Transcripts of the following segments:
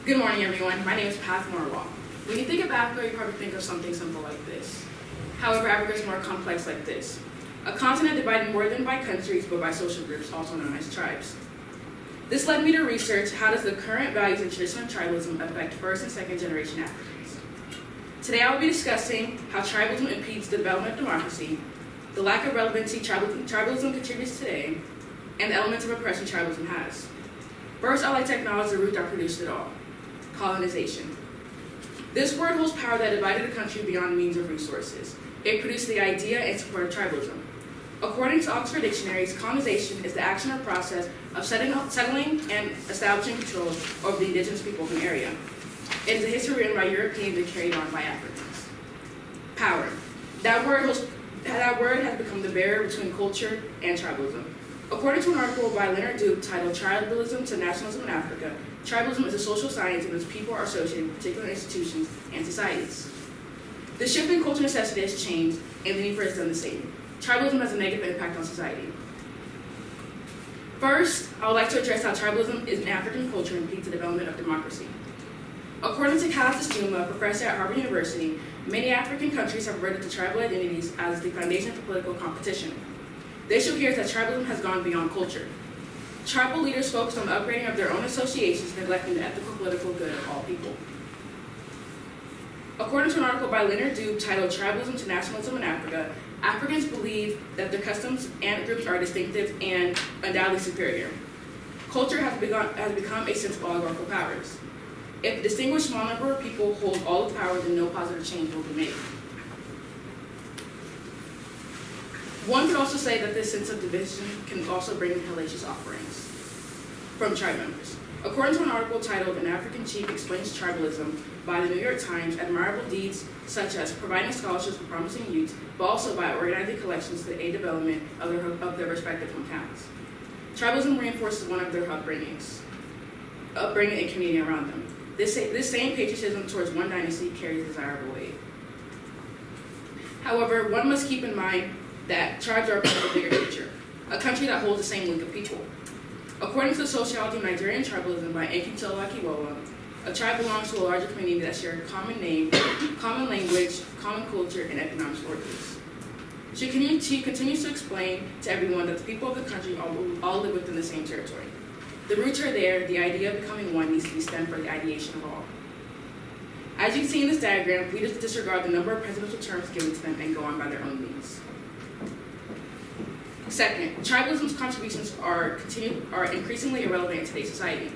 Good morning, everyone. My name is Piath. When you think of Africa, you probably think of something simple like this. However, Africa is more complex like this. A continent divided more than by countries, but by social groups, also known as tribes. This led me to research how does the current values and traditional tribalism affect first and second generation Africans. Today I will be discussing how tribalism impedes the development of democracy, the lack of relevancy tribalism contributes today, and the elements of oppression tribalism has. First, I'd like to acknowledge the root that produced it all: colonization. This word holds power that divided a country beyond means of resources. It produced the idea and support of tribalism. According to Oxford dictionaries, colonization is the action or process of settling and establishing control over the indigenous people of an area. It is a history written by Europeans and carried on by Africans. Power. That word has become the barrier between culture and tribalism. According to an article by Leonard Duke titled Tribalism to Nationalism in Africa, tribalism is a social science in which people are associated with particular institutions and societies. The shift in culture necessity has changed, and the need for it has done the same. Tribalism has a negative impact on society. First, I would like to address how tribalism in African culture impedes the development of democracy. According to Callas Juma, professor at Harvard University, many African countries have reverted to tribal identities as the foundation for political competition. The issue here is that tribalism has gone beyond culture. Tribal leaders focus on the upgrading of their own associations, neglecting the ethical political good of all people. According to an article by Leonard Duke titled Tribalism to Nationalism in Africa, Africans believe that their customs and groups are distinctive and undoubtedly superior. Culture has become a sense of oligarchical powers. If a distinguished small number of people hold all the power, then no positive change will be made. One could also say that this sense of division can also bring hellacious offerings from tribe members. According to an article titled An African Chief Explains Tribalism by the New York Times, admirable deeds such as providing scholarships for promising youth, but also by organizing collections to aid development of their respective hometowns. Tribalism reinforces one of their upbringing and community around them. This same patriotism towards one dynasty carries desirable weight. However, one must keep in mind that tribes are a part of a bigger picture, a country that holds the same link of people. According to the sociology of Nigerian tribalism by Akintola Akiwola, a tribe belongs to a larger community that share a common name, common language, common culture, and economic origins. She continues to explain to everyone that the people of the country all live within the same territory. The roots are there, the idea of becoming one needs to be stemmed from the ideation of all. As you can see in this diagram, we just disregard the number of presidential terms given to them and go on by their own means. Second, tribalism's contributions are increasingly irrelevant in today's society.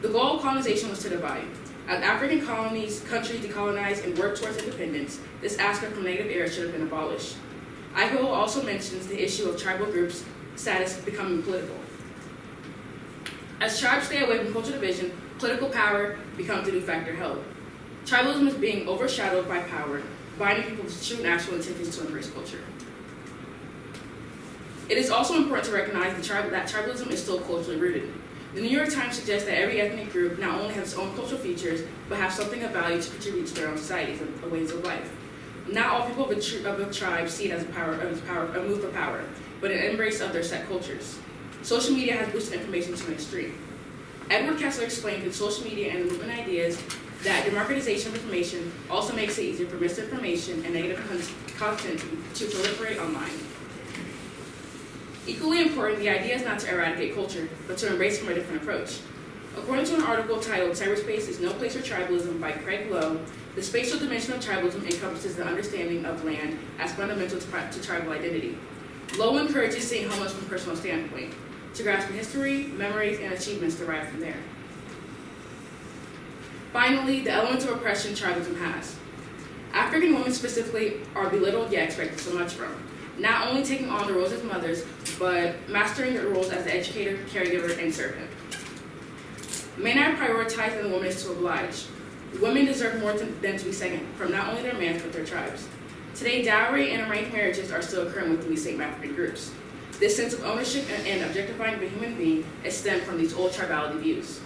The goal of colonization was to divide. As African countries decolonized and worked towards independence, this aspect from negative era should have been abolished. Akiwola also mentions the issue of tribal groups' status becoming political. As tribes stay away from cultural division, political power becomes the de facto held. Tribalism is being overshadowed by power, binding people's true and actual intentions to embrace culture. It is also important to recognize that tribalism is still culturally rooted. The New York Times suggests that every ethnic group not only has its own cultural features, but have something of value to contribute to their own societies and ways of life. Not all people of a tribe see it as a move for power, but an embrace of their set cultures. Social media has boosted information to an extreme. Edward Kessler explained that social media and the movement ideas that democratization of information also makes it easier for misinformation and negative content to proliferate online. Equally important, the idea is not to eradicate culture, but to embrace from a different approach. According to an article titled Cyberspace is No Place for Tribalism by Craig Lowe, the spatial dimension of tribalism encompasses the understanding of land as fundamental to tribal identity. Lowe encourages seeing homeless from a personal standpoint, to grasp history, memories, and achievements derived from there. Finally, the elements of oppression tribalism has. African women specifically are belittled yet expected so much from, not only taking on the roles as mothers, but mastering their roles as the educator, caregiver, and servant. Men are prioritized and the woman is to oblige. Women deserve more than to be second from not only their mans, but their tribes. Today, dowry and arranged marriages are still occurring within these same African groups. This sense of ownership and objectifying of a human being is stemmed from these old tribality views.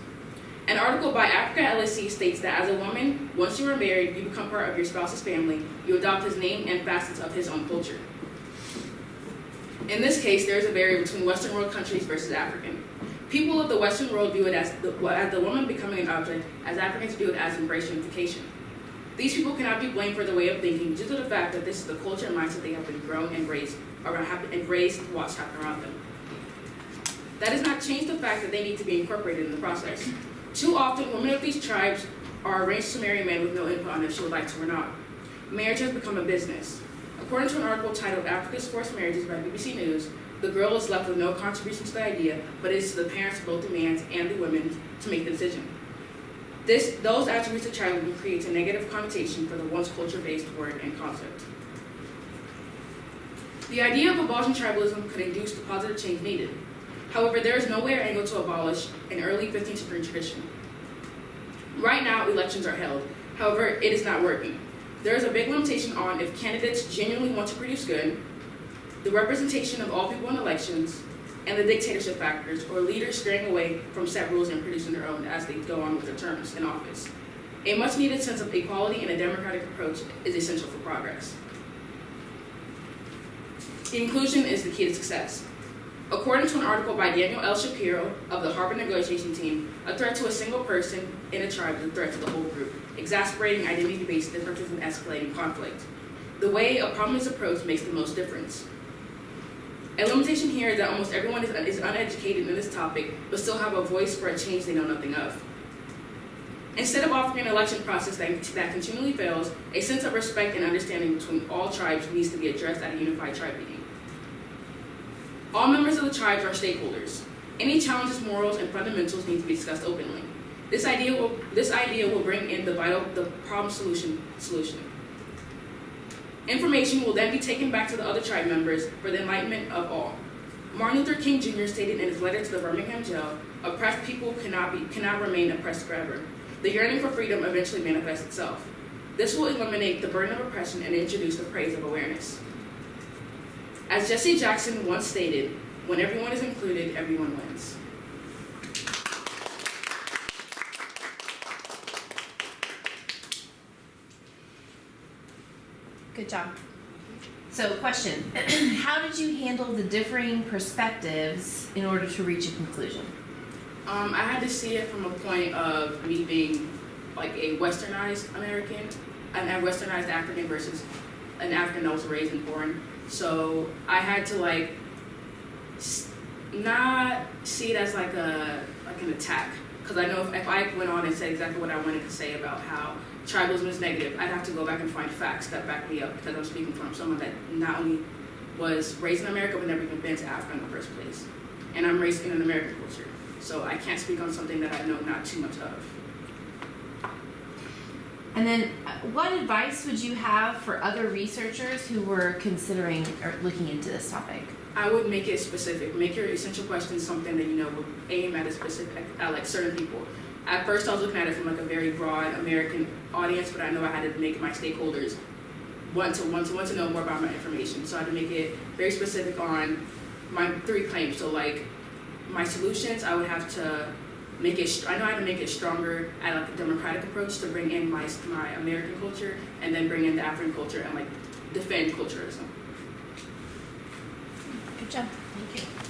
An article by Africa LSE states that as a woman, once you are married, you become part of your spouse's family, you adopt his name and facets of his own culture. In this case, there is a barrier between Western world countries versus African. People of the Western world view it as the woman becoming an object, as Africans view it as embrace unification. These people cannot be blamed for their way of thinking due to the fact that this is the culture and mindset they have been grown and raised to watch happen around them. That does not change the fact that they need to be incorporated in the process. Too often, women of these tribes are arranged to marry men with no input on if she would like to or not. Marriage has become a business. According to an article titled Africa's Forced Marriages by BBC News, the girl is left with no contribution to the idea, but it is to the parents of both the man's and the women's to make the decision. Those attributes of tribalism creates a negative connotation for the once culture-based word and concept. The idea of abolishing tribalism could induce the positive change needed. However, there is no way or angle to abolish an early 15th century tradition. Right now, elections are held. However, it is not working. There is a big limitation on if candidates genuinely want to produce good, the representation of all people in elections, and the dictatorship factors, or leaders straying away from set rules and producing their own as they go on with their terms in office. A much needed sense of equality and a democratic approach is essential for progress. Inclusion is the key to success. According to an article by Daniel L. Shapiro of the Harvard negotiation team, a threat to a single person in a tribe is a threat to the whole group, exacerbating identity-based differences and escalating conflict. The way a problem is approached makes the most difference. A limitation here is that almost everyone is uneducated in this topic, but still have a voice for a change they know nothing of. Instead of offering an election process that continually fails, a sense of respect and understanding between all tribes needs to be addressed at a unified tribe meeting. All members of the tribes are stakeholders. Any challenges, morals, and fundamentals need to be discussed openly. This idea will bring in the problem solution. Information will then be taken back to the other tribe members for the enlightenment of all. Martin Luther King Jr. stated in his letter to the Birmingham jail, oppressed people cannot remain oppressed forever. The yearning for freedom eventually manifests itself. This will eliminate the burden of oppression and introduce the praise of awareness. As Jesse Jackson once stated, when everyone is included, everyone wins. Good job. So, question. How did you handle the differing perspectives in order to reach a conclusion? I had to see it from a point of me being like a westernized American, and a westernized African versus an African that was raised and born. So I had to like not see it as like an attack, because I know if I went on and said exactly what I wanted to say about how tribalism is negative, I'd have to go back and find facts that back me up, because I'm speaking from someone that not only was raised in America but never even been to Africa in the first place, and I'm raised in an American culture, so I can't speak on something that I know not too much of. And then, what advice would you have for other researchers who were considering or looking into this topic? I would make it specific. Make your essential questions something that you know will aim at a specific, at like certain people. At first, I was looking at it from like a very broad American audience, but I know I had to make my stakeholders want to know more about my information. So I had to make it very specific on my 3 claims. So like my solutions, I would have to make it. I know I had to make it stronger at like a democratic approach to bring in my American culture, and then bring in the African culture and like defend culturalism. Good job. Thank you.